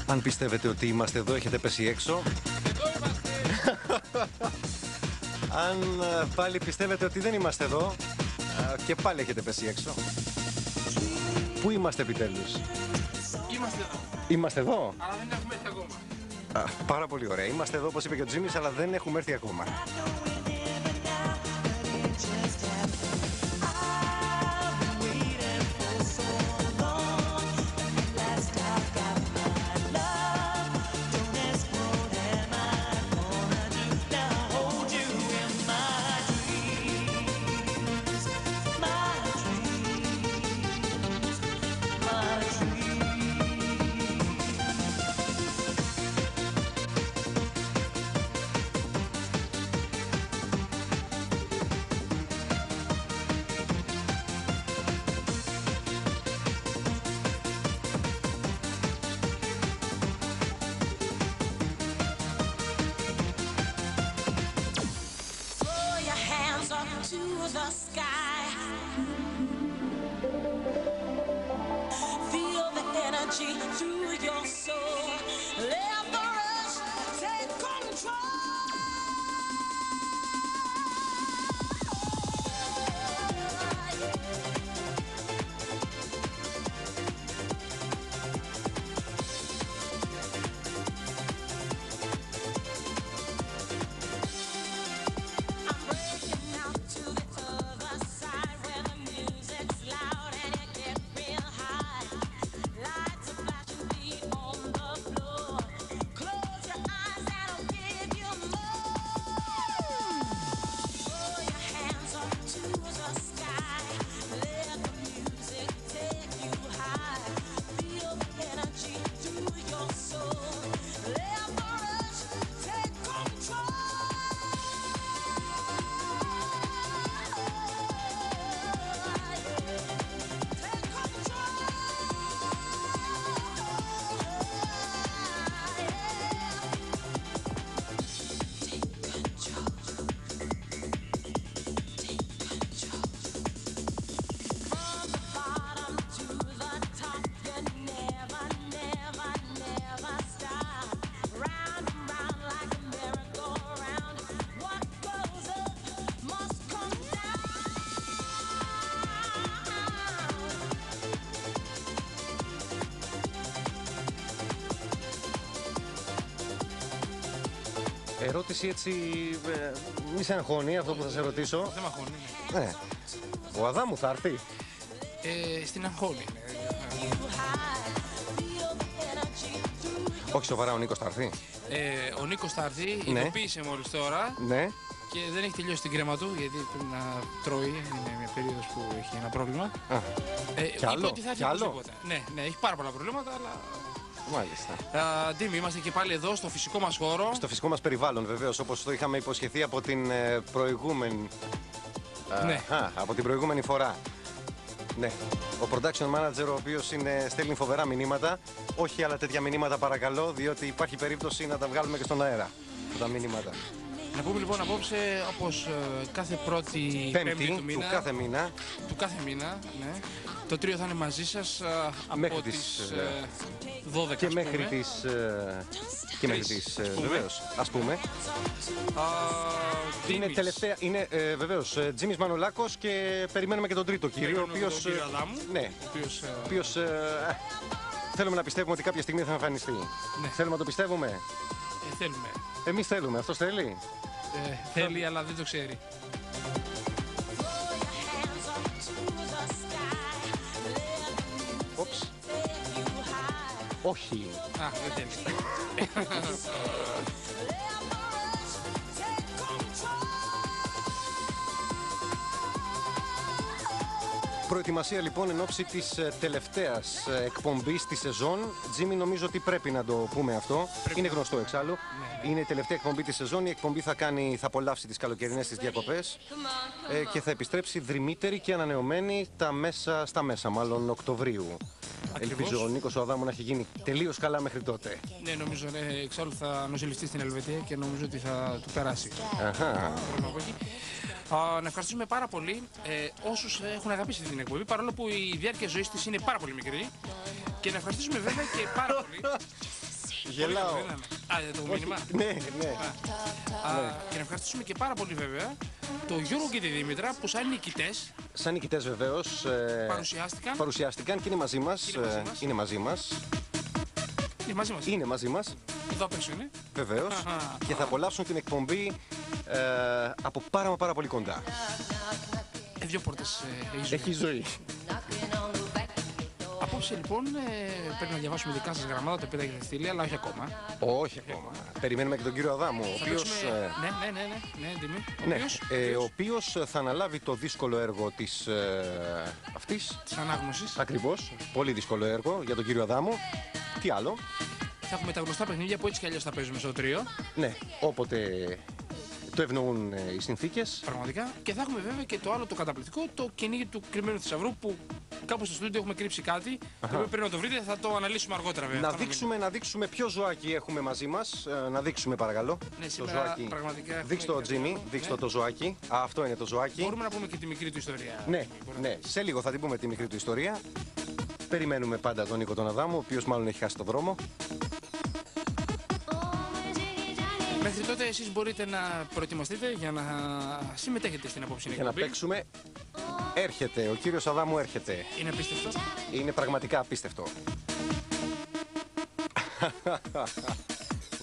Αν πιστεύετε ότι είμαστε εδώ, έχετε πέσει έξω. Εδώ είμαστε. Αν πάλι πιστεύετε ότι δεν είμαστε εδώ, και πάλι έχετε πέσει έξω. Πού είμαστε επιτέλους? Είμαστε εδώ. Είμαστε εδώ. Αλλά δεν έχουμε έρθει ακόμα. Πάρα πολύ ωραία. Είμαστε εδώ, όπως είπε και ο Τζίμις, αλλά δεν έχουμε έρθει ακόμα. Ερώτηση έτσι, μη σε αγχώνει αυτό που θα σε ρωτήσω. Δεν με αγχώνει. Ναι. Ο Αδάμου θα έρθει. Στην αγχώνει. Όχι σοβαρά, ο Νίκος θα έρθει. Ο Νίκος θα έρθει, Ναι. ειδοποίησε μόλις τώρα Ναι. και δεν έχει τελειώσει την κρέμα του γιατί πρέπει να τρώει. Είναι μια περίοδος που έχει ένα πρόβλημα. Κι άλλο, είπε ότι θα έρθει κι άλλο. οπωσδήποτε. Ναι, έχει πάρα πολλά προβλήματα, αλλά. Μάλιστα. Ντίμη, είμαστε και πάλι εδώ στο φυσικό μας χώρο. Στο φυσικό μας περιβάλλον, βεβαίως, όπως το είχαμε υποσχεθεί από την προηγούμενη. Ναι. Από την προηγούμενη φορά. Ναι. Ο production manager, ο οποίος στέλνει φοβερά μηνύματα. Όχι άλλα τέτοια μηνύματα, παρακαλώ, διότι υπάρχει περίπτωση να τα βγάλουμε και στον αέρα. Τα μηνύματα. Να πούμε λοιπόν απόψε, όπως κάθε πρώτη πέμπτη του μήνα. Του κάθε μήνα, ναι. Το τρίο θα είναι μαζί σας Μέχρι από τις, τις 12 Και ας μέχρι πούμε. τις. Και μέχρι τις. Βεβαίως, ας πούμε. Είναι Ντίμης. τελευταία. Είναι βεβαίως Τζίμις Μανολάκος και περιμένουμε και τον τρίτο κύριο. Ο οποίος. Τον κύριο Αδάμου, Ναι. Ο οποίος. Θέλουμε να πιστεύουμε ότι κάποια στιγμή θα εμφανιστεί. Ναι. Θέλουμε να το πιστεύουμε. Θέλουμε. Εμείς θέλουμε. Αυτός θέλει. Θέλει, αλλά δεν το ξέρει. Όψ. Όχι. Δεν θέλει. Προετοιμασία λοιπόν εν ώψη της τελευταίας εκπομπής της σεζόν. Τζίμι, νομίζω ότι πρέπει να το πούμε αυτό. Είναι γνωστό εξάλλου. Είναι η τελευταία εκπομπή της σεζόν. Η εκπομπή θα απολαύσει τις καλοκαιρινές της διακοπές και θα επιστρέψει δρυμύτερη και ανανεωμένη στα μέσα μάλλον Οκτωβρίου. Ακριβώς. Ελπίζω ο Νίκος ο Αδάμου να έχει γίνει τελείως καλά μέχρι τότε. Ναι, νομίζω, εξάλλου θα νοσηλευτεί στην Ελβετία και νομίζω ότι θα του περάσει. Αχα. Να ευχαριστήσουμε πάρα πολύ όσους έχουν αγαπήσει την εκπομπή, παρόλο που η διάρκεια ζωής της είναι πάρα πολύ μικρή. Και να ευχαριστήσουμε βέβαια και πάρα πολύ Γελάω. Το μήνυμα. Ναι. Και να ευχαριστήσουμε και πάρα πολύ βέβαια το Γιώργο και τη Δήμητρα που σαν νικητές. Σαν νικητές βεβαίως παρουσιάστηκαν και είναι μαζί μας. Είναι μαζί μας. Είναι μαζί μας. Εδώ απ' έξω είναι. Βεβαίως. Και θα απολαύσουν την εκπομπή από πάρα πολύ κοντά. Δύο πόρτες έχει ζωή. Απόψε λοιπόν πρέπει να διαβάσουμε δικά σας γραμμάτα τα οποία έχετε στείλει, αλλά όχι ακόμα. Όχι ακόμα. Περιμένουμε και τον κύριο Αδάμου, ο οποίος... ο οποίος θα αναλάβει το δύσκολο έργο της αυτής. Της ανάγνωσης. Ακριβώς. Πολύ δύσκολο έργο για τον κύριο Αδάμου. Τι άλλο. Θα έχουμε τα γνωστά παιχνίδια που έτσι κι αλλιώς θα παίζουμε στο τρίο. Ναι, όποτε το ευνοούν οι συνθήκες. Πραγματικά. Και θα έχουμε βέβαια και το άλλο το καταπληκτικό, το κυνήγι του κρυμμένου θησαυρού που κάπου στο στούντιο έχουμε κρύψει κάτι. Το οποίο πρέπει να το βρείτε, θα το αναλύσουμε αργότερα βέβαια. Να δείξουμε ποιο ζωάκι έχουμε μαζί μας. Να δείξουμε παρακαλώ. Ναι, το ζωάκι. Πραγματικά. Δείξτε το Τζίμι, δείξτε το ζωάκι. Αυτό είναι το ζωάκι. Μπορούμε να πούμε και τη μικρή του ιστορία. Ναι, σε λίγο θα την πούμε τη μικρή του ιστορία. Περιμένουμε πάντα τον Νίκο τον Αδάμου, ο οποίος μάλλον έχει χάσει το δρόμο. Μέχρι τότε εσείς μπορείτε να προετοιμαστείτε για να συμμετέχετε στην απόψινή εκπομπή. Για να παίξουμε. Έρχεται, ο κύριος Αδάμου έρχεται. Είναι απίστευτο. Είναι πραγματικά απίστευτο.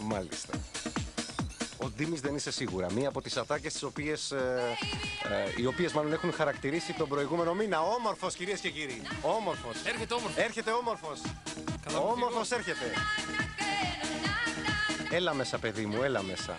Μάλιστα. Ο Ντίμης δεν είσαι σίγουρα. Μία από τις ατάκες οι οποίες μάλλον έχουν χαρακτηρίσει τον προηγούμενο μήνα. Όμορφος, κυρίες και κύριοι. Όμορφος. Έρχεται όμορφος. Όμορφος έρχεται. Έλα μέσα, παιδί μου, έλα μέσα.